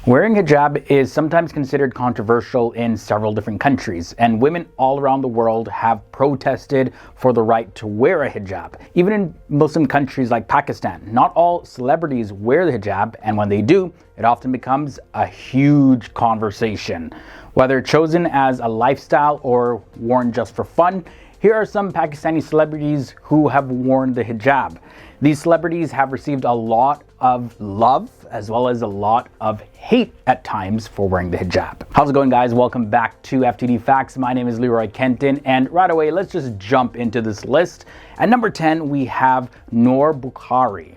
Wearing hijab is sometimes considered controversial in several different countries, and women all around the world have protested for the right to wear a hijab. Even in Muslim countries like Pakistan, not all celebrities wear the hijab, and when they do, it often becomes a huge conversation. Whether chosen as a lifestyle or worn just for fun, here are some Pakistani celebrities who have worn the hijab. These celebrities have received a lot of love as well as a lot of hate at times for wearing the hijab. How's it going, guys? Welcome back to FTD Facts. My name is Leroy Kenton, and right away, let's just jump into this list. At number 10, we have Noor Bukhari.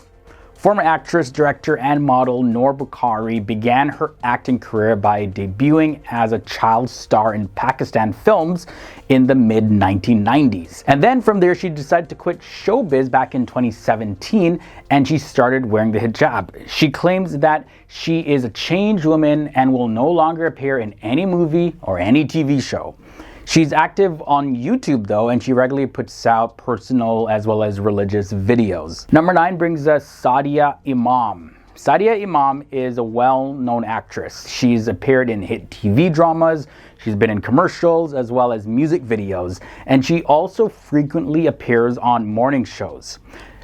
Former actress, director, and model Noor Bukhari began her acting career by debuting as a child star in Pakistan films in the mid-1990s. And then from there, she decided to quit showbiz back in 2017, and she started wearing the hijab. She claims that she is a changed woman and will no longer appear in any movie or any TV show. She's active on YouTube though, and she regularly puts out personal as well as religious videos. Number 9 brings us Sadia Imam. Sadia Imam is a well-known actress. She's appeared in hit TV dramas, she's been in commercials as well as music videos, and she also frequently appears on morning shows.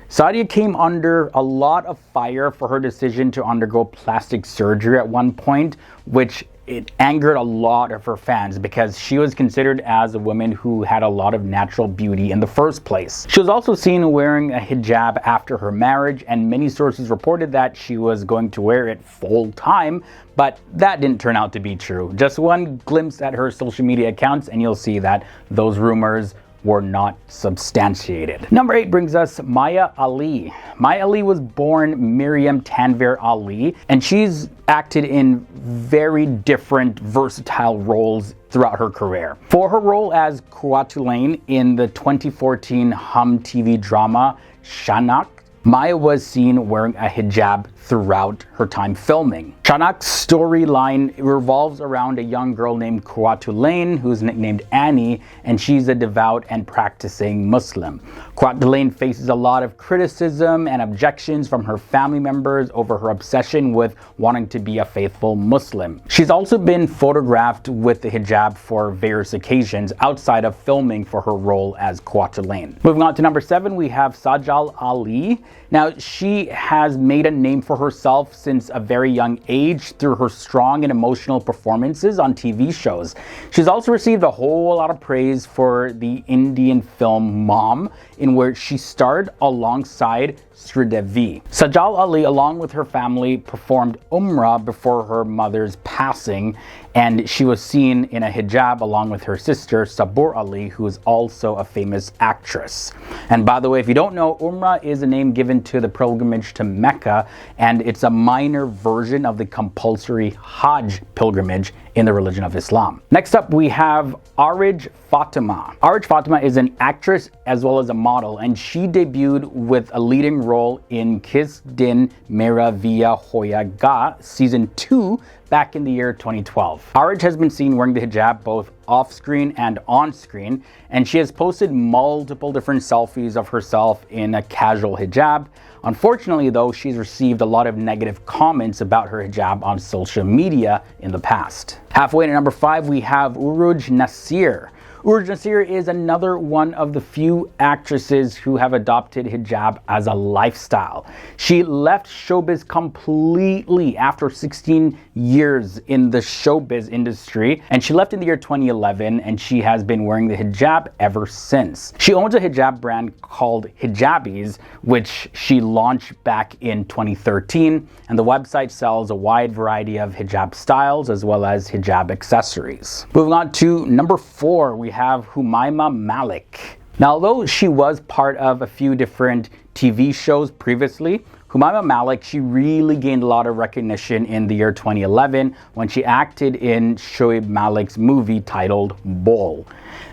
Sadia came under a lot of fire for her decision to undergo plastic surgery at one point, which it angered a lot of her fans because she was considered as a woman who had a lot of natural beauty in the first place. She was also seen wearing a hijab after her marriage, and many sources reported that she was going to wear it full time, but that didn't turn out to be true. Just one glimpse at her social media accounts and you'll see that those rumors were not substantiated. Number 8 brings us Maya Ali. Maya Ali was born Miriam Tanvir Ali, and she's acted in very different versatile roles throughout her career. For her role as Quwwatulain in the 2014 Hum TV drama Shanak, Maya was seen wearing a hijab throughout her time filming. Shanak's storyline revolves around a young girl named Quwwatulain, who's nicknamed Annie, and she's a devout and practicing Muslim. Quwwatulain faces a lot of criticism and objections from her family members over her obsession with wanting to be a faithful Muslim. She's also been photographed with the hijab for various occasions outside of filming for her role as Quwwatulain. Moving on to number 7, we have Sajal Ali. Now, she has made a name for herself since a very young age through her strong and emotional performances on TV shows. She's also received a whole lot of praise for the Indian film Mom, in which she starred alongside Sridevi. Sajal Ali, along with her family, performed Umrah before her mother's passing, and she was seen in a hijab along with her sister Sabur Ali, who is also a famous actress. And by the way, if you don't know, Umrah is a name given to the pilgrimage to Mecca, and it's a minor version of the compulsory Hajj pilgrimage in the religion of Islam. Next up, we have Arif Fatima. Arif Fatima is an actress as well as a model, and she debuted with a leading role in Kis Din Mera Via Hoya Ga Season 2 back in the year 2012. Arif has been seen wearing the hijab both off-screen and on-screen, and she has posted multiple different selfies of herself in a casual hijab. Unfortunately though, she's received a lot of negative comments about her hijab on social media in the past. Halfway to number 5, we have Uruj Nasir. Uruj Nasir is another one of the few actresses who have adopted hijab as a lifestyle. She left showbiz completely after 16 years in the showbiz industry, and she left in the year 2011, and she has been wearing the hijab ever since. She owns a hijab brand called Hijabis, which she launched back in 2013, and the website sells a wide variety of hijab styles as well as hijab accessories. Moving on to number 4, we have Humaima Malik. Now, although she was part of a few different TV shows previously, Humaima Malik, she really gained a lot of recognition in the year 2011 when she acted in Shoaib Malik's movie titled Bol.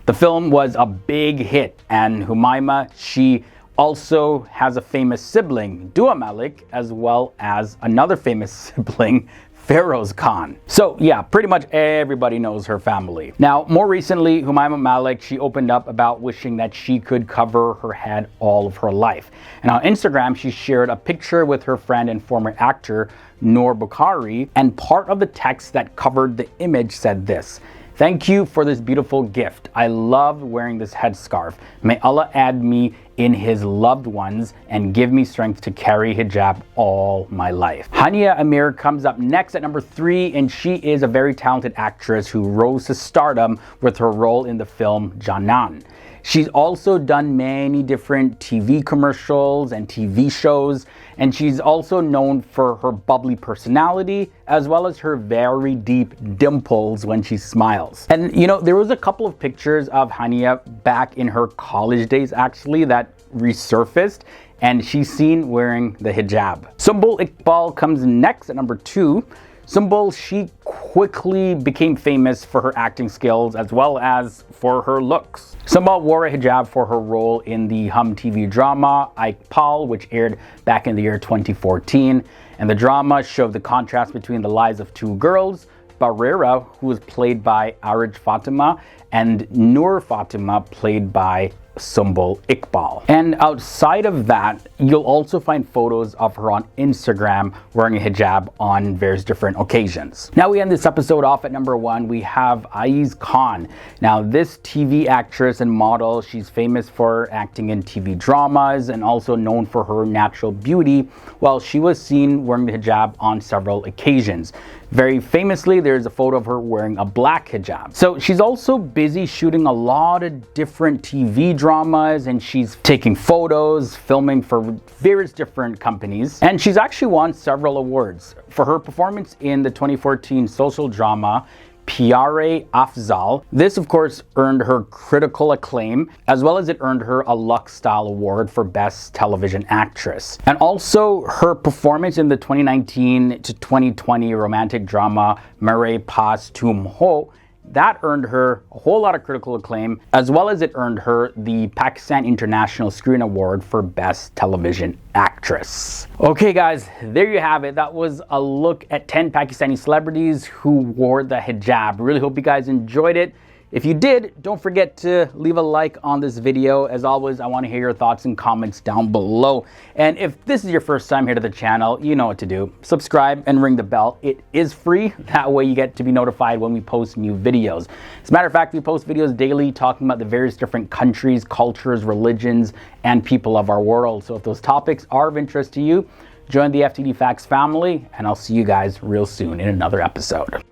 The film was a big hit, and Humaima, she also has a famous sibling, Dua Malik, as well as another famous sibling, Pharaoh's Khan. So yeah, pretty much everybody knows her family. Now, more recently, Humaima Malik, she opened up about wishing that she could cover her head all of her life. And on Instagram, she shared a picture with her friend and former actor, Noor Bukhari, and part of the text that covered the image said this: "Thank you for this beautiful gift. I love wearing this headscarf. May Allah add me in his loved ones and give me strength to carry hijab all my life." Hania Mirza comes up next at number 3, and she is a very talented actress who rose to stardom with her role in the film Janan. She's also done many different TV commercials and TV shows, and she's also known for her bubbly personality as well as her very deep dimples when she smiles. And you know, there was a couple of pictures of Hania back in her college days actually that resurfaced, and she's seen wearing the hijab. Symboliqbal comes next at number 2. Symbol, she quickly became famous for her acting skills as well as for her looks. Symbol wore a hijab for her role in the Hum TV drama Aiskhan, which aired back in the year 2014. And the drama showed the contrast between the lives of two girls, Barrera, who was played by Arif Fatima, and Noor Fatima, played by Symboliqbal. And outside of that, you'll also find photos of her on Instagram wearing a hijab on various different occasions. Now we end this episode off at number 1. We have aiskhan. Now this TV actress and model, she's famous for acting in TV dramas and also known for her natural beauty. Well, she was seen wearing the hijab on several occasions. Very famously, there's a photo of her wearing a black hijab. So she's also busy shooting a lot of different TV dramas, and she's taking photos, filming for various different companies. And she's actually won several awards for her performance in the 2014 social drama Pyare Afzal. This of course earned her critical acclaim, as well as it earned her a Lux Style Award for Best Television Actress. And also her performance in the 2019 to 2020 romantic drama Mere Paas Tum Ho, that earned her a whole lot of critical acclaim, as well as it earned her the Pakistan International Screen Award for Best Television Actress. Okay guys, there you have it. That was a look at 10 Pakistani celebrities who wore the hijab. Really hope you guys enjoyed it. If you did, don't forget to leave a like on this video. As always, I want to hear your thoughts and comments down below. And if this is your first time here to the channel, you know what to do. Subscribe and ring the bell. It is free. That way you get to be notified when we post new videos. As a matter of fact, we post videos daily talking about the various different countries, cultures, religions, and people of our world. So if those topics are of interest to you, join the FTD Facts family, and I'll see you guys real soon in another episode.